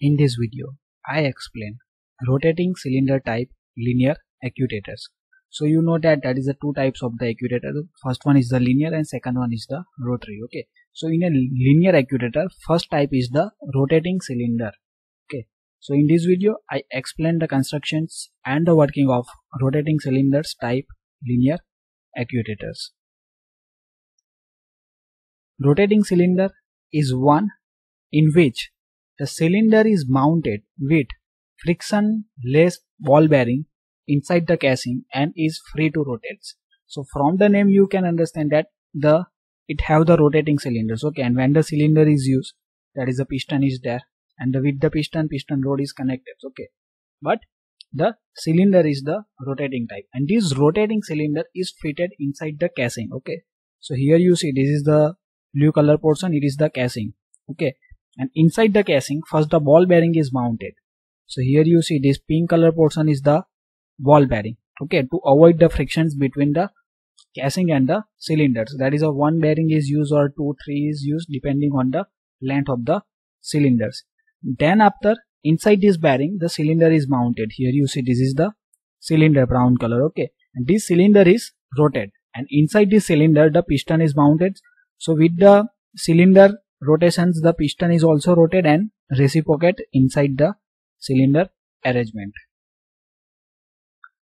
In this video, I explain rotating cylinder type linear actuators. So you know that is the two types of the actuator. First one is the linear and second one is the rotary. Okay. So in a linear actuator, first type is the rotating cylinder. Okay. So in this video, I explain the constructions and the working of rotating cylinders type linear actuators. Rotating cylinder is one in which the cylinder is mounted with frictionless ball bearing inside the casing and is free to rotate. So from the name you can understand that it have the rotating cylinders. Okay, and when the cylinder is used, that is the piston is there, and with the piston rod is connected. Okay, but the cylinder is the rotating type, and this rotating cylinder is fitted inside the casing. Okay, so here you see this is the blue color portion, it is the casing. Okay, and inside the casing first the ball bearing is mounted. So here you see this pink color portion is the ball bearing. Okay, to avoid the frictions between the casing and the cylinders, that is a one bearing is used or 2, 3 is used depending on the length of the cylinders. Then after inside this bearing the cylinder is mounted. Here you see this is the cylinder, brown color. Okay, and this cylinder is rotated, and inside this cylinder the piston is mounted. So with the cylinder rotations the piston is also rotated and reciprocate inside the cylinder arrangement.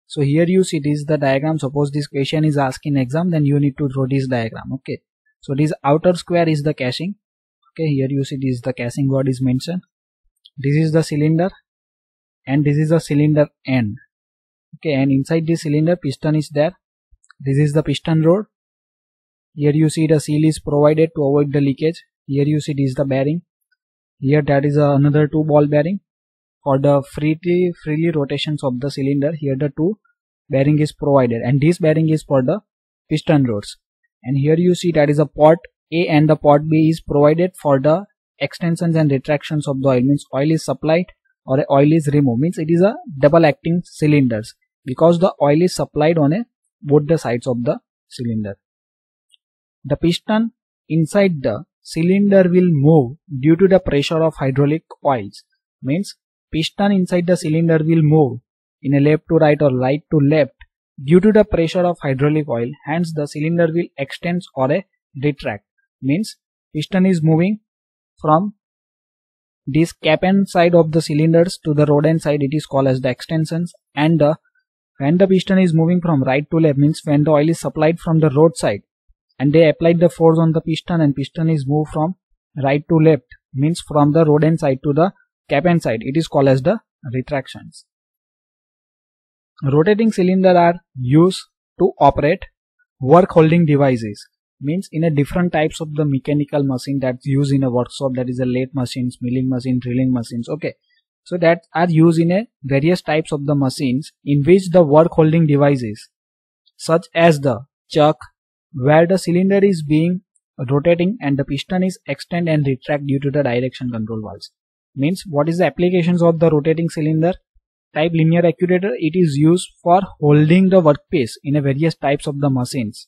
So here you see this is the diagram. Suppose this question is asked in exam, then you need to draw this diagram. Okay, so this outer square is the casing. Okay, here you see this is the casing word is mentioned. This is the cylinder and this is the cylinder end. Okay, and inside this cylinder piston is there. This is the piston rod. Here you see the seal is provided to avoid the leakage. Here you see this is the bearing. Here that is another two ball bearing for the freely rotations of the cylinder. Here the two bearing is provided, and this bearing is for the piston rods. And here you see that is a port A and the port B is provided for the extensions and retractions of the oil. Means oil is supplied or oil is removed. Means it is a double acting cylinders because the oil is supplied on both the sides of the cylinder. The piston inside the cylinder will move due to the pressure of hydraulic oils. Means piston inside the cylinder will move in a left to right or right to left due to the pressure of hydraulic oil. Hence the cylinder will extend or retract. Means piston is moving from this cap end side of the cylinders to the rod end side, it is called as the extensions. And when the piston is moving from right to left, means when the oil is supplied from the rod side and they applied the force on the piston and piston is moved from right to left, means from the rod end side to the cap end side, it is called as the retractions. Rotating cylinders are used to operate work holding devices. Means in a different types of the mechanical machine that's used in a workshop, that is a lathe machines, milling machine, drilling machines. Okay, so that are used in a various types of the machines in which the work holding devices such as the chuck, where the cylinder is being rotating and the piston is extend and retract due to the direction control valves. Means what is the applications of the rotating cylinder type linear actuator? It is used for holding the workpiece in a various types of the machines.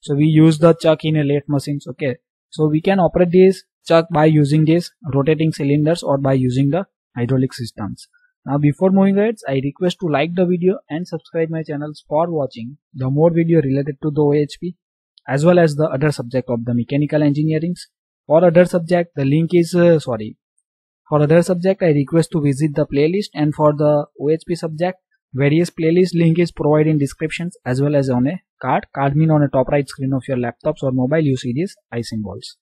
So we use the chuck in a lathe machines. Okay, so we can operate this chuck by using these rotating cylinders or by using the hydraulic systems. Now before moving ahead, I request to like the video and subscribe my channels for watching the more video related to the OHP as well as the other subject of the mechanical engineering. For other subject the link is for other subject I request to visit the playlist, and for the OHP subject various playlist link is provided in descriptions as well as on a card. Card mean on a top right screen of your laptops or mobile you see these eye symbols.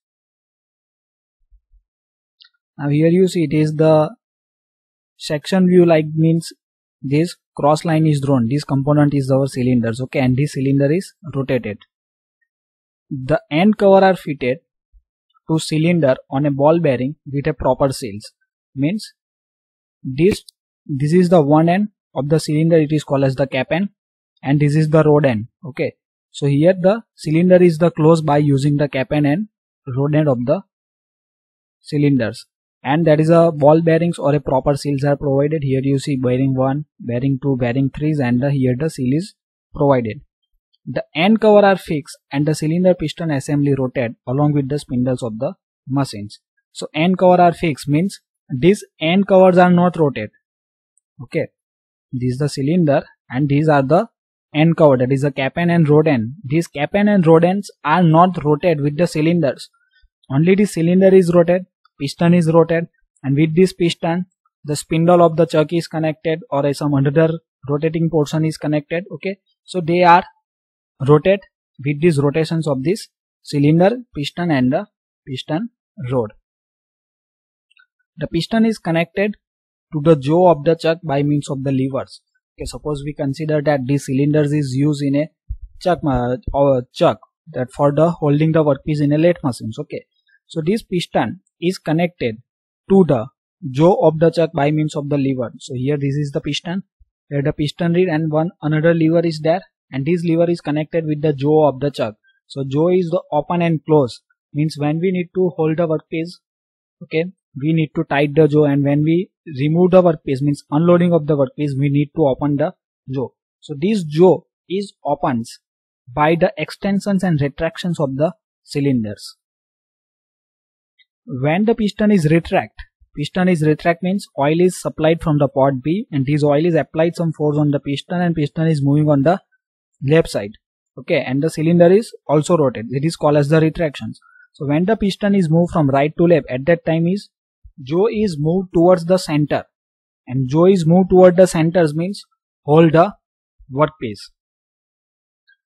Now here you see it is the section view, like means this cross line is drawn. This component is our cylinders. Okay, and this cylinder is rotated. The end cover are fitted to cylinder on a ball bearing with a proper seals. Means this is the one end of the cylinder, it is called as the cap end, and this is the rod end. Okay, so here the cylinder is the closed by using the cap end and rod end of the cylinders, and that is a ball bearings or a proper seals are provided. Here you see bearing 1, bearing 2, bearing 3, and here the seal is provided. The end cover are fixed and the cylinder piston assembly rotate along with the spindles of the machines. So end cover are fixed means these end covers are not rotated. Okay, this is the cylinder and these are the end cover, that is the cap end and rod end. These cap end and rod ends are not rotated with the cylinders. Only the cylinder is rotated, piston is rotated, and with this piston the spindle of the chuck is connected or some another rotating portion is connected. Okay, so they are rotated with these rotations of this cylinder, piston and the piston rod. The piston is connected to the jaw of the chuck by means of the levers. Okay, suppose we consider that this cylinders is used in a chuck that for the holding the workpiece in a lathe machines. Okay, so this piston is connected to the jaw of the chuck by means of the lever. So here this is the piston, where the piston reed and one another lever is there, and this lever is connected with the jaw of the chuck. So jaw is the open and close, means when we need to hold the workpiece, okay, we need to tight the jaw, and when we remove the workpiece, means unloading of the workpiece, we need to open the jaw. So this jaw is opens by the extensions and retractions of the cylinders. When the piston is retract means oil is supplied from the pot B, and this oil is applied some force on the piston, and piston is moving on the left side. Okay, and the cylinder is also rotated. It is called as the retractions. So when the piston is moved from right to left, at that time is jaw is moved towards the center, and jaw is moved toward the centers means hold the workpiece.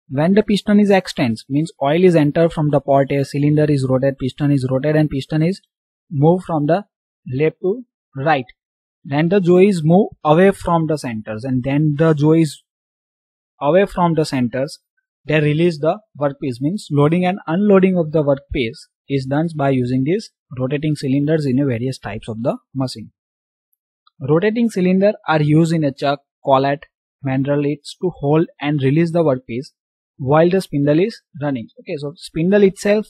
When the piston is extends means oil is entered from the pot A, cylinder is rotated, piston is rotated, and piston is moved from the left to right. Then the jaw is moved away from the centers, and then the jaw is away from the centers. They release the workpiece, means loading and unloading of the workpiece is done by using these rotating cylinders in a various types of the machine. Rotating cylinder are used in a chuck, collet, mandrel lathes to hold and release the workpiece while the spindle is running. Okay, so spindle itself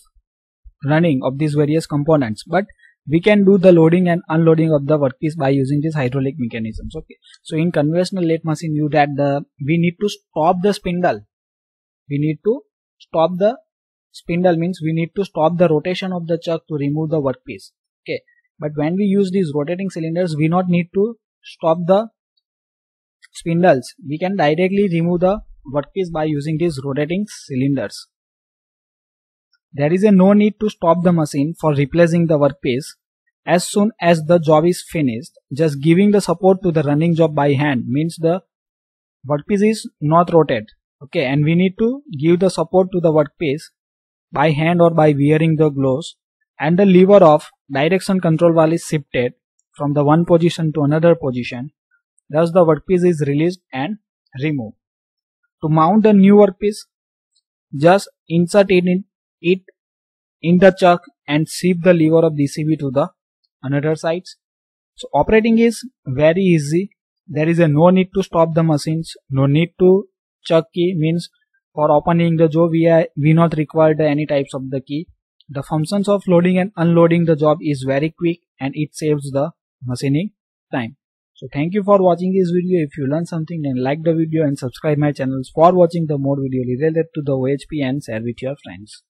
running of these various components, but we can do the loading and unloading of the workpiece by using these hydraulic mechanisms. Okay, so in conventional lathe machine, we need to stop the spindle. We need to stop the spindle means we need to stop the rotation of the chuck to remove the workpiece. Okay, but when we use these rotating cylinders, we not need to stop the spindles. We can directly remove the workpiece by using these rotating cylinders. There is no need to stop the machine for replacing the workpiece. As soon as the job is finished, just giving the support to the running job by hand means the workpiece is not rotated. Okay, and we need to give the support to the workpiece by hand or by wearing the gloves, and the lever of direction control valve is shifted from the one position to another position. Thus the workpiece is released and removed. To mount the new workpiece, just insert it in the chuck and shift the lever of DCV to the another sides. So operating is very easy. There is no need to stop the machines, no need to chuck key, means for opening the jaw we not required any types of the key. The functions of loading and unloading the job is very quick, and it saves the machining time. So thank you for watching this video. If you learned something, then like the video and subscribe my channels for watching the more video related to the OHP and share with your friends.